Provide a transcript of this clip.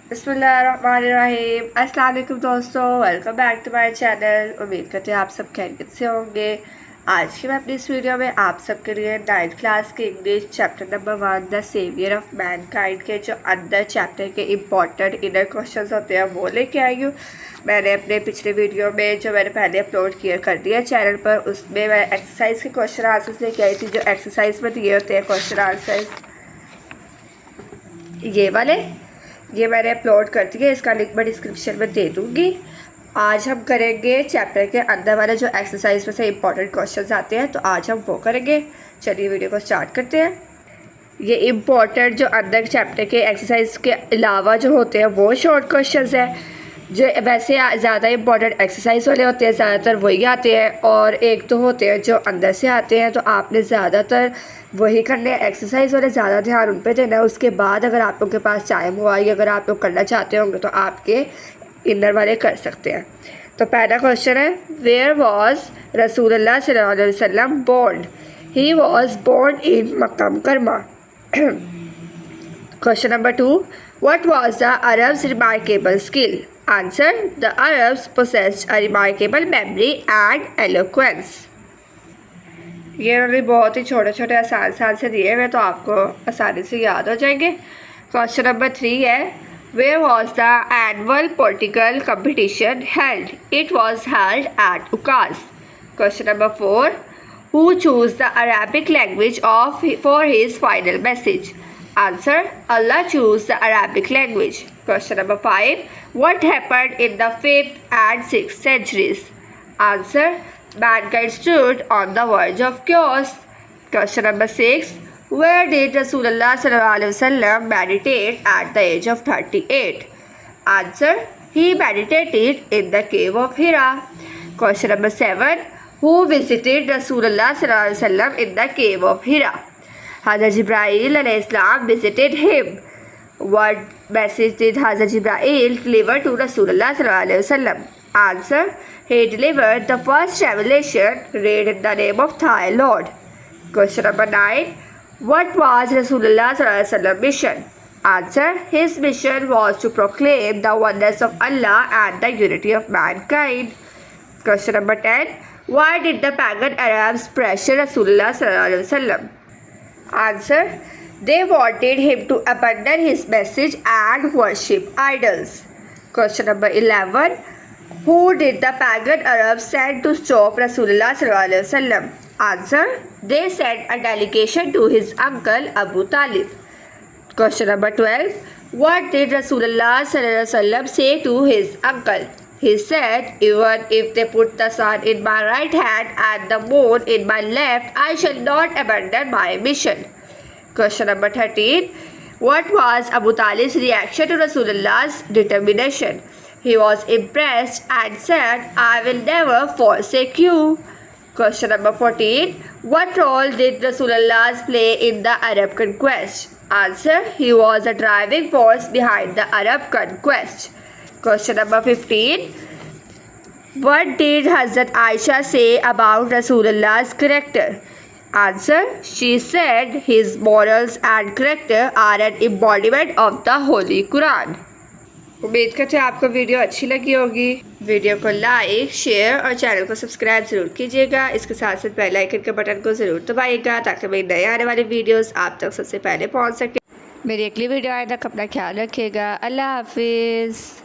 बिस्मिल्लाहिर्रहमानिर्रहीम। अस्सलाम वालेकुम दोस्तों, welcome back to my channel. उम्मीद करते हैं आप सब खैरियत से होंगे। आज की मैं अपनी इस वीडियो में आप सबके लिए 9th क्लास के English chapter number 1 the saviour of mankind के जो अंदर चैप्टर के इम्पॉर्टेंट इनर क्वेश्चंस होते हैं वो लेके आई हूँ। मैंने अपने पिछले वीडियो में जो मैंने पहले अपलोड किया कर दिया चैनल पर, उसमें मैं एक्सरसाइज के क्वेश्चन आंसर्स लेके आई थी। जो एक्सरसाइज में दिए होते हैं क्वेश्चन आंसर्स ये वाले, ये मैंने अपलोड कर दिया। इसका लिंक मैं डिस्क्रिप्शन में दे दूँगी। आज हम करेंगे चैप्टर के अंदर वाले जो एक्सरसाइज में से इंपॉर्टेंट क्वेश्चंस आते हैं, तो आज हम वो करेंगे। चलिए वीडियो को स्टार्ट करते हैं। ये इम्पॉर्टेंट जो अंदर चैप्टर के एक्सरसाइज के अलावा जो होते हैं वो शॉर्ट क्वेश्चंस हैं, जो वैसे ज़्यादा इंपॉर्टेंट एक्सरसाइज वाले होते हैं, ज़्यादातर वही आते हैं। और एक तो होते हैं जो अंदर से आते हैं, तो आपने ज़्यादातर वही करने हैं। एक्सरसाइज वाले ज़्यादा ध्यान उन पर देना है। उसके बाद अगर आप लोग के पास टाइम हुआ या अगर आप लोग करना चाहते होंगे तो आपके इनर वाले कर सकते हैं। तो पहला क्वेश्चन है, वेयर वॉज रसूलुल्लाह सल्लल्लाहु अलैहि वसल्लम born? He was born in Makkah Mukarramah. Question number 2, what was the Arabs remarkable skill? Answer, the Arabs possessed a remarkable memory and eloquence. ये उन्होंने बहुत ही छोटे छोटे आसान से दिए हुए, तो आपको आसानी से याद हो जाएंगे। क्वेश्चन नंबर 3 है, where was the annual political competition held? It was held at Ukaz. Question number 4, who choose the Arabic language for his final message? Answer, Allah choose the Arabic language. Question number 5, what happened in the 5th and 6th centuries? Answer, mankind stood on the verge of chaos. Question number 6, where did Rasulullah sallallahu alaihi wasallam meditate at the age of 38? Answer, he meditated in the cave of Hira. Question number 7, who visited Rasulullah sallallahu alaihi wasallam in the cave of Hira? Hazrat Jibreel alayhi salam visited him. What message did Hazrat Jibreel deliver to Rasulullah sallallahu alaihi wasallam? Answer, he delivered the first revelation read in the name of Thy Lord. Question number 9, what was Rasulullah sallallahu alaihi wasallam mission? Answer, his mission was to proclaim the oneness of Allah and the unity of mankind. Question number 10, why did the pagan Arabs pressure Rasulullah sallallahu alaihi wasallam? Answer, they wanted him to abandon his message and worship idols. Question number 11, who did the pagan Arabs send to stop Rasulullah sallallahu alaihi wasallam? Answer, they sent a delegation to his uncle Abu Talib. Question number 12, what did Rasulullah sallallahu alaihi wasallam say to his uncle? He said, even if they put the sun in my right hand and the moon in my left, I shall not abandon my mission. Question number 13, what was Abu Talib's reaction to Rasulullah's determination? He was impressed and said, I will never forsake you. Question number 14, what role did Rasulullah play in the Arab conquest? Answer, he was a driving force behind the Arab conquest. Question number 15, what did Hazrat Aisha say about Rasulullah's character? Answer, she said his morals and character are an embodiment of the Holy Quran. उम्मीद करते हैं आपको video अच्छी लगी होगी। Video को like, share और channel को सब्सक्राइब ज़रूर कीजिएगा। इसके साथ साथ बेल आइकन के बटन को ज़रूर दबाइएगा ताकि मेरी नए आने वाली वीडियोस आप तक सबसे पहले पहुंच सके। मेरी अगली वीडियो आए तक अपना ख्याल रखिएगा। अल्लाह हाफिज़।